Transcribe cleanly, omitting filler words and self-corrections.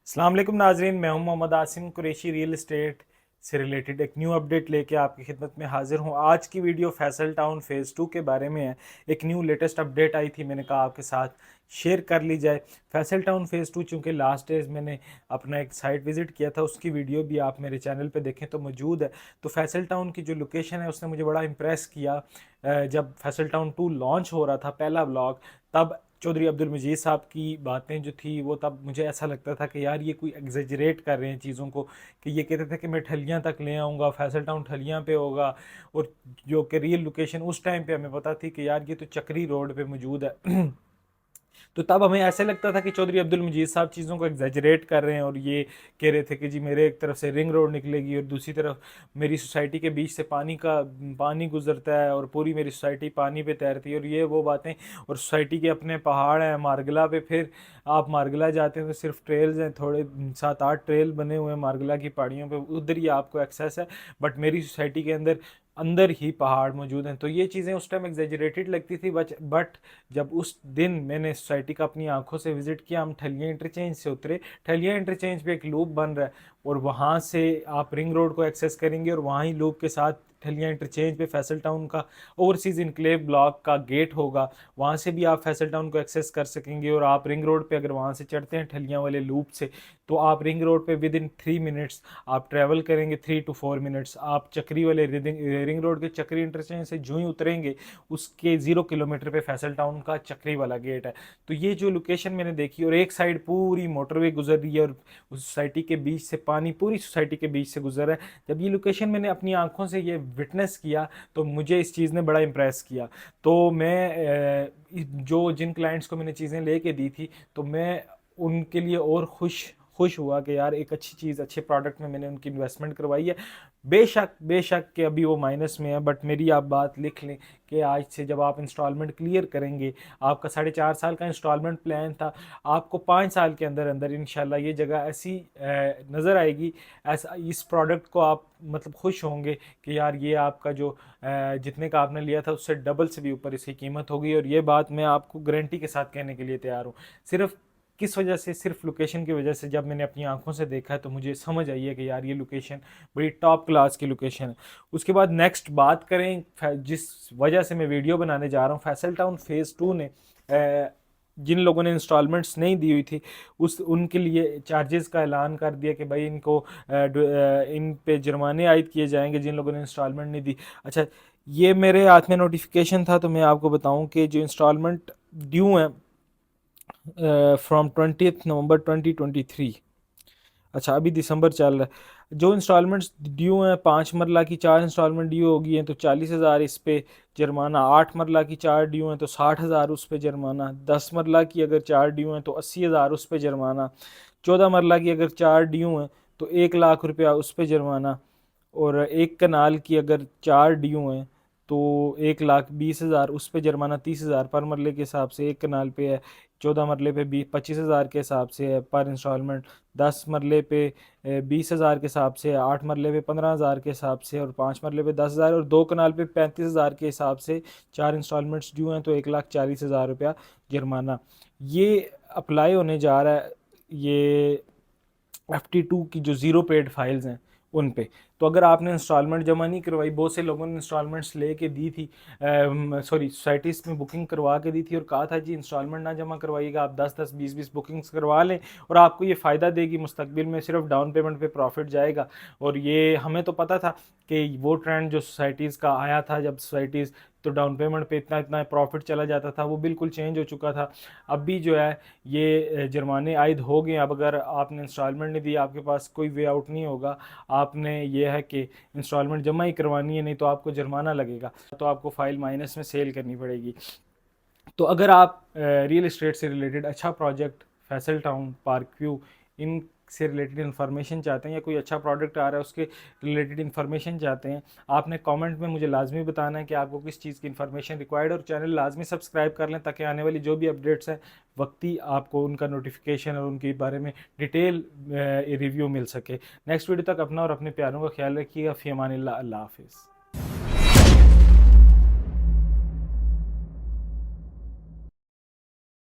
अस्सलाम वालेकुम नाजरीन, मैं हूं मोहम्मद आसिम कुरैशी। रियल एस्टेट से रिलेटेड एक न्यू अपडेट लेके आपकी खिदमत में हाजिर हूं। आज की वीडियो फैसल टाउन फ़ेज़ 2 के बारे में है। एक न्यू लेटेस्ट अपडेट आई थी, मैंने कहा आपके साथ शेयर कर ली जाए। फैसल टाउन फ़ेज़ 2 चूँकि लास्ट डेज मैंने अपना एक साइट विज़िट किया था, उसकी वीडियो भी आप मेरे चैनल पे देखें तो मौजूद है। तो फैसल टाउन की जो लोकेशन है उसने मुझे बड़ा इंप्रेस किया। जब फैसल टाउन 2 लॉन्च हो रहा था पहला व्लॉग, तब चौधरी अब्दुल मजीद साहब की बातें जो थी वो, तब मुझे ऐसा लगता था कि यार ये कोई एग्जेजरेट कर रहे हैं चीज़ों को, कि ये कहते थे कि मैं ठलियाँ तक ले आऊँगा, फैसल टाउन ठलियाँ पे होगा। और जो कि रियल लोकेशन उस टाइम पे हमें पता थी कि यार ये तो चक्री रोड पे मौजूद है। तो तब हमें ऐसे लगता था कि चौधरी अब्दुल मजीद साहब चीज़ों को एग्जैजरेट कर रहे हैं और ये कह रहे थे कि जी मेरे एक तरफ से रिंग रोड निकलेगी और दूसरी तरफ मेरी सोसाइटी के बीच से पानी गुजरता है और पूरी मेरी सोसाइटी पानी पे तैरती है और ये वो बातें। और सोसाइटी के अपने पहाड़ हैं मारगला पे, फिर आप मारगला जाते हैं तो सिर्फ ट्रेल्स हैं, थोड़े 7-8 ट्रेल बने हुए हैं मारगला की पहाड़ियों पे, उधर ही आपको एक्सेस है। बट मेरी सोसाइटी के अंदर अंदर ही पहाड़ मौजूद हैं। तो ये चीज़ें उस टाइम एग्जेजरेटेड लगती थी, बट जब उस दिन मैंने सोसाइटी का अपनी आंखों से विजिट किया, हम ठलिया इंटरचेंज से उतरे। ठलिया इंटरचेंज पे एक लूप बन रहा है और वहाँ से आप रिंग रोड को एक्सेस करेंगे और वहाँ ही लूप के साथ ठलिया इंटरचेंज पे फैसल टाउन का ओवरसीज़ इनक्लेव ब्लॉक का गेट होगा। वहाँ से भी आप फैसल टाउन को एक्सेस कर सकेंगे और आप रिंग रोड पे अगर वहाँ से चढ़ते हैं ठलिया वाले लूप से, तो आप रिंग रोड पे विद इन 3 मिनट्स आप ट्रैवल करेंगे। 3 to 4 मिनट्स आप चक्री वाले रिंग रोड के चक्री इंटरचेंज से जो ही उतरेंगे, उसके 0 किलोमीटर पे फैसल टाउन का चक्री वाला गेट है। तो ये जो लोकेशन मैंने देखी, और एक साइड पूरी मोटरवे गुजर रही है और उस सोसाइटी के बीच से पानी पूरी सोसाइटी के बीच से गुजर रहा है। जब ये लोकेशन मैंने अपनी आंखों से ये विटनेस किया तो मुझे इस चीज़ ने बड़ा इंप्रेस किया। तो मैं जो जिन क्लाइंट्स को मैंने चीज़ें लेके दी थी, तो मैं उनके लिए और खुश खुश हुआ कि यार एक अच्छी चीज़, अच्छे प्रोडक्ट में मैंने उनकी इन्वेस्टमेंट करवाई है। बेशक बेशक कि अभी वो माइनस में है, बट मेरी आप बात लिख लें कि आज से जब आप इंस्टॉलमेंट क्लियर करेंगे, आपका 4.5 साल का इंस्टॉलमेंट प्लान था, आपको 5 साल के अंदर अंदर इंशाल्लाह ये जगह ऐसी नज़र आएगी, ऐसा इस प्रोडक्ट को आप मतलब खुश होंगे कि यार ये आपका जो जितने का आपने लिया था उससे डबल से भी ऊपर इसकी कीमत होगी। और ये बात मैं आपको गारंटी के साथ कहने के लिए तैयार हूँ। सिर्फ किस वजह से, सिर्फ लोकेशन की वजह से, जब मैंने अपनी आंखों से देखा है तो मुझे समझ आई है कि यार ये लोकेशन बड़ी टॉप क्लास की लोकेशन है। उसके बाद नेक्स्ट बात करें जिस वजह से मैं वीडियो बनाने जा रहा हूँ, फैसल टाउन फ़ेज़ 2 ने जिन लोगों ने इंस्टॉलमेंट्स नहीं दी हुई थी उस उनके लिए चार्जेस का ऐलान कर दिया कि भाई इनको इन पे जुर्माने आयद किए जाएंगे जिन लोगों ने इंस्टॉलमेंट नहीं दी। अच्छा, ये मेरे हाथ में नोटिफिकेशन था तो मैं आपको बताऊं कि जो इंस्टॉलमेंट ड्यू हैं फ्रॉम 20 नवंबर 2023, अच्छा अभी दिसंबर चल रहा है, जो इंस्टॉलमेंट्स ड्यू हैं 5 मरला की 4 इंस्टॉलमेंट ड्यू होगी हैं तो 40,000 इस पे जुर्माना। 8 मरला की 4 ड्यू हैं तो 60,000 उस पे जुर्माना। 10 मरला की अगर 4 ड्यू हैं तो 80,000 उस पे जुर्माना। 14 मरला की अगर 4 ड्यू हैं तो 1 लाख रुपया उस पे जुर्माना। और एक कनाल की अगर 4 ड्यू हैं तो 1,20,000 उस पे जुर्माना। 30,000 पर मरले के हिसाब से एक कनाल पे है। 14 मरले पे 25,000 के हिसाब से है पर इंस्टॉलमेंट। 10 मरले पे 20,000 के हिसाब से है। 8 मरले पे 15,000 के हिसाब से, और 5 मरले पे 10,000, और 2 कनाल पे 35,000 के हिसाब से 4 इंस्टॉलमेंट्स ड्यू हैं तो 1,40,000 रुपया जुर्माना। ये अप्लाई होने जा रहा है ये FT2 की जो ज़ीरो पेड फाइल्स हैं उन पे। तो अगर आपने इंस्टॉलमेंट जमा नहीं करवाई, बहुत से लोगों ने इंस्टॉलमेंट्स लेके दी थी, सॉरी सोसाइटीज़ में बुकिंग करवा के दी थी और कहा था जी इंस्टॉलमेंट ना जमा करवाइएगा, आप 10-10 20-20 बुकिंग्स करवा लें और आपको ये फ़ायदा देगी, मुस्तकबिल में सिर्फ डाउन पेमेंट पे प्रॉफिट जाएगा। और ये हमें तो पता था कि वो ट्रेंड जो सोसाइटीज़ का आया था, जब सोसाइटीज़ तो डाउन पेमेंट पे इतना इतना प्रॉफिट चला जाता था, वो बिल्कुल चेंज हो चुका था। अब भी जो है ये जुर्माने आयद हो गए। अब अगर आपने इंस्टॉलमेंट नहीं दी, आपके पास कोई वे आउट नहीं होगा, आपने ये है कि इंस्टॉलमेंट जमा ही करवानी है, नहीं तो आपको जुर्माना लगेगा, तो आपको फ़ाइल माइनस में सेल करनी पड़ेगी। तो अगर आप रियल इस्टेट से रिलेटेड अच्छा project, Faisal town, park view, इन से रिलेटेड इन्फॉर्मेशन चाहते हैं या कोई अच्छा प्रोडक्ट आ रहा है उसके रिलेटेड इन्फॉर्मेशन चाहते हैं, आपने कमेंट में मुझे लाजमी बताना है कि आपको किस चीज़ की इन्फॉर्मेशन रिक्वायर्ड, और चैनल लाजमी सब्सक्राइब कर लें ताकि आने वाली जो भी अपडेट्स हैं वक्ती आपको उनका नोटिफिकेशन और उनके बारे में डिटेल रिव्यू मिल सके। नेक्स्ट वीडियो तक अपना और अपने प्यारों का ख्याल रखिएगा। फ़ी अमानिल्लाह, अल्लाह हाफिज़।